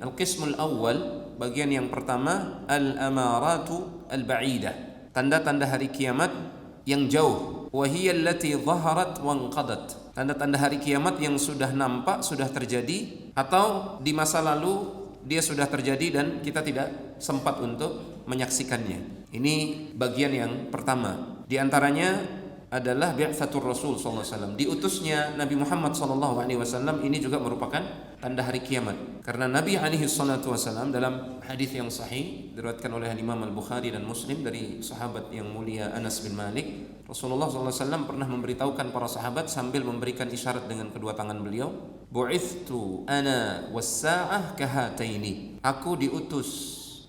Al-qismul awal, bagian yang pertama, al-amaratu al-ba'idah, tanda-tanda hari kiamat yang jauh. Wa hiya allati dhaharat wa anqadat, tanda-tanda hari kiamat yang sudah nampak, sudah terjadi, atau di masa lalu dia sudah terjadi dan kita tidak sempat untuk menyaksikannya. Ini bagian yang pertama. Di antaranya adalah bi'tsatur Rasul sallallahu alaihi wasallam, diutusnya Nabi Muhammad sallallahu alaihi wasallam. Ini juga merupakan tanda hari kiamat. Karena Nabi alaihi salatu wasallam dalam hadis yang sahih diriwayatkan oleh Imam Al-Bukhari dan Muslim dari sahabat yang mulia Anas bin Malik, Rasulullah sallallahu alaihi wasallam pernah memberitahukan para sahabat sambil memberikan isyarat dengan kedua tangan beliau, bu'ithtu ana was-sa'ah kahataini, aku diutus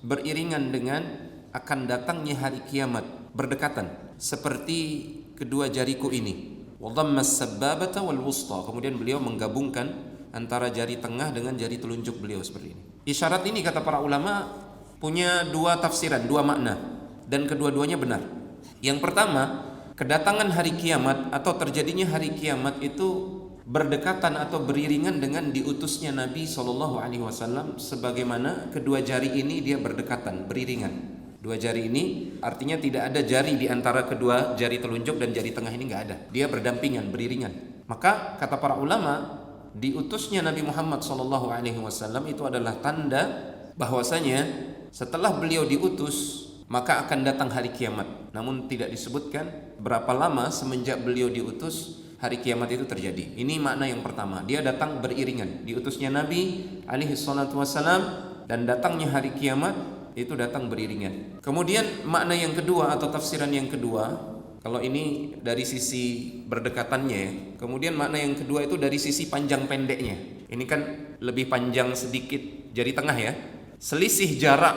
beriringan dengan akan datangnya hari kiamat, berdekatan seperti kedua jariku ini. Wa dhammas sabbabata wal wusta, kemudian beliau menggabungkan antara jari tengah dengan jari telunjuk beliau seperti ini. Isyarat ini kata para ulama punya dua tafsiran, dua makna, dan kedua-duanya benar. Yang pertama, kedatangan hari kiamat atau terjadinya hari kiamat itu berdekatan atau beriringan dengan diutusnya Nabi SAW, sebagaimana kedua jari ini dia berdekatan, beriringan. Dua jari ini artinya tidak ada jari di antara kedua jari telunjuk dan jari tengah ini, nggak ada. Dia berdampingan, beriringan. Maka kata para ulama, diutusnya Nabi Muhammad SAW itu adalah tanda bahwasanya setelah beliau diutus maka akan datang hari kiamat. Namun tidak disebutkan berapa lama semenjak beliau diutus hari kiamat itu terjadi. Ini makna yang pertama, dia datang beriringan. Diutusnya Nabi alaihi salatu wassalam dan datangnya hari kiamat itu datang beriringan. Kemudian makna yang kedua atau tafsiran yang kedua, kalau ini dari sisi berdekatannya ya. Kemudian makna yang kedua itu dari sisi panjang pendeknya. Ini kan lebih panjang sedikit jari tengah ya. Selisih jarak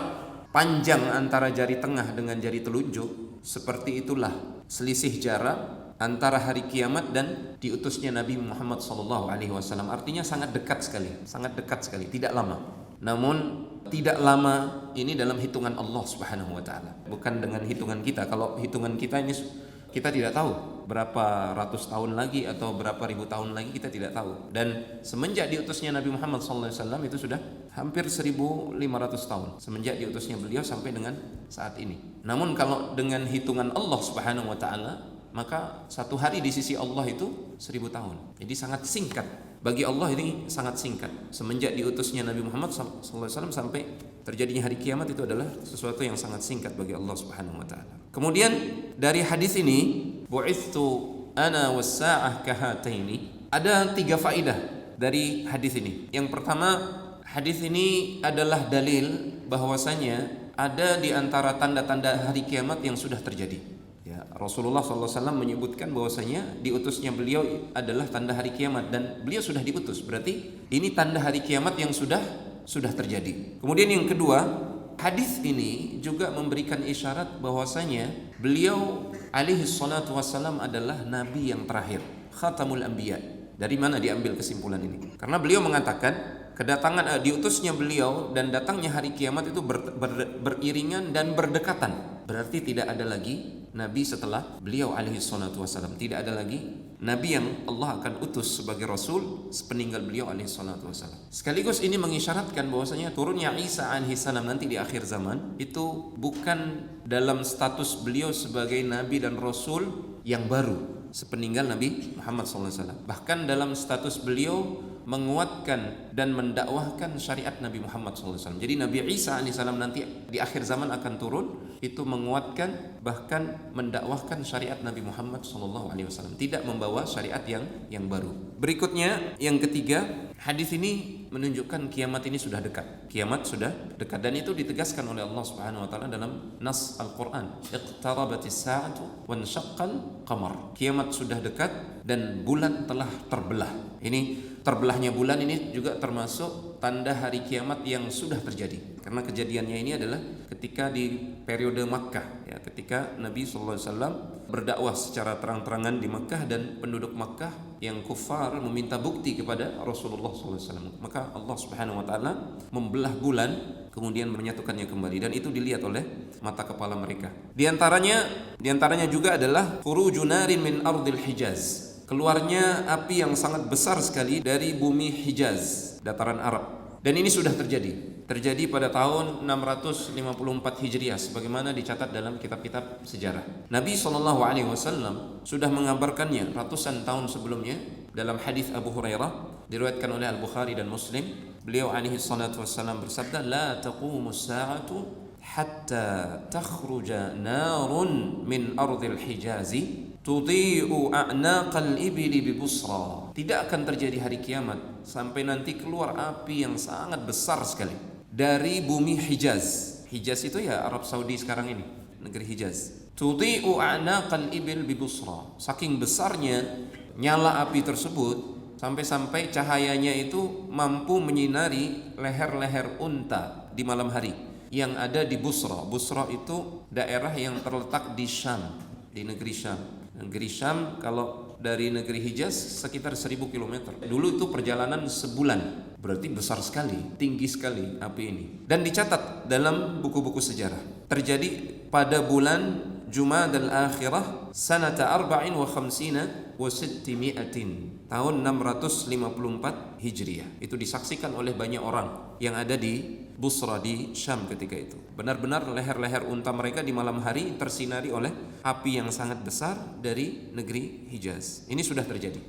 panjang antara jari tengah dengan jari telunjuk, seperti itulah selisih jarak antara hari kiamat dan diutusnya Nabi Muhammad SAW. Artinya sangat dekat sekali, tidak lama. Namun tidak lama ini dalam hitungan Allah Subhanahu wa taala, bukan dengan hitungan kita. Kalau hitungan kita ini kita tidak tahu berapa ratus tahun lagi atau berapa ribu tahun lagi, kita tidak tahu. Dan semenjak diutusnya Nabi Muhammad SAW itu sudah hampir 1500 tahun semenjak diutusnya beliau sampai dengan saat ini. Namun kalau dengan hitungan Allah Subhanahu wa taala, maka satu hari di sisi Allah itu 1000 tahun. Jadi sangat singkat. Bagi Allah ini sangat singkat. Semenjak diutusnya Nabi Muhammad SAW sampai terjadinya hari kiamat itu adalah sesuatu yang sangat singkat bagi Allah Subhanahu wa taala. Kemudian dari hadis ini, bu'ithtu ana was-sa'ah kahataini, ada 3 faedah dari hadis ini. Yang pertama, hadis ini adalah dalil bahwasanya ada di antara tanda-tanda hari kiamat yang sudah terjadi. Ya, Rasulullah SAW menyebutkan bahwasanya diutusnya beliau adalah tanda hari kiamat dan beliau sudah diutus. Berarti ini tanda hari kiamat yang sudah terjadi. Kemudian yang kedua, hadis ini juga memberikan isyarat bahwasanya beliau alaihi salatu wassalam adalah nabi yang terakhir, khatamul anbiya. Dari mana diambil kesimpulan ini? Karena beliau mengatakan kedatangan diutusnya beliau dan datangnya hari kiamat itu beriringan dan berdekatan. Berarti tidak ada lagi nabi setelah beliau alaihi salatu wasallam. Tidak ada lagi nabi yang Allah akan utus sebagai rasul sepeninggal beliau alaihi salatu wasallam. Sekaligus ini mengisyaratkan bahwasanya turunnya Isa alaihi salam nanti di akhir zaman itu bukan dalam status beliau sebagai nabi dan rasul yang baru sepeninggal Nabi Muhammad SAW. Bahkan dalam status beliau menguatkan dan mendakwahkan syariat Nabi Muhammad SAW. Jadi Nabi Isa AS nanti di akhir zaman akan turun, itu menguatkan bahkan mendakwahkan syariat Nabi Muhammad SAW. Tidak membawa syariat yang baru. Berikutnya yang ketiga, hadis ini menunjukkan kiamat ini sudah dekat. Kiamat sudah dekat dan itu ditegaskan oleh Allah Subhanahu wa taala dalam nas Al-Qur'an. Iqtarabatis sa'atu wa ansyaqqal qamar. Kiamat sudah dekat dan bulan telah terbelah. Ini terbelahnya bulan ini juga termasuk tanda hari kiamat yang sudah terjadi. Karena kejadiannya ini adalah ketika di periode Makkah, ya, ketika Nabi SAW berdakwah secara terang-terangan di Makkah dan penduduk Makkah yang kufar meminta bukti kepada Rasulullah SAW. Maka Allah Subhanahu Wa Taala membelah bulan kemudian menyatukannya kembali dan itu dilihat oleh mata kepala mereka. Di antaranya juga adalah khuruju narin min ardil Hijaz. Keluarnya api yang sangat besar sekali dari bumi Hijaz, dataran Arab. Dan ini sudah terjadi pada tahun 654 Hijriah sebagaimana dicatat dalam kitab-kitab sejarah. Nabi SAW sudah mengabarkannya ratusan tahun sebelumnya dalam hadis Abu Hurairah diriwayatkan oleh Al-Bukhari dan Muslim. Beliau alaihi salatu wassalam bersabda, "La taqumus sa'atu hatta takhruja narun min ardil Hijazi tudhi'u a'naqal ibli bi Busra." Tidak akan terjadi hari kiamat sampai nanti keluar api yang sangat besar sekali dari bumi Hijaz. Hijaz itu ya Arab Saudi sekarang ini, negeri Hijaz. Tudhi'u a'naqal ibil bi Busra. Saking besarnya nyala api tersebut sampai-sampai cahayanya itu mampu menyinari leher-leher unta di malam hari yang ada di Busra. Busra itu daerah yang terletak di Syam, di negeri Syam. Negeri Syam kalau dari negeri Hijaz sekitar 1000 km. Dulu itu perjalanan sebulan. Berarti besar sekali, tinggi sekali api ini. Dan dicatat dalam buku-buku sejarah. Terjadi pada bulan Jumadal Akhirah sanata 54 wa 600 tahun 654 Hijriah. Itu disaksikan oleh banyak orang yang ada di Busra di Syam ketika itu. Benar-benar leher-leher unta mereka di malam hari tersinari oleh api yang sangat besar dari negeri Hijaz. Ini sudah terjadi.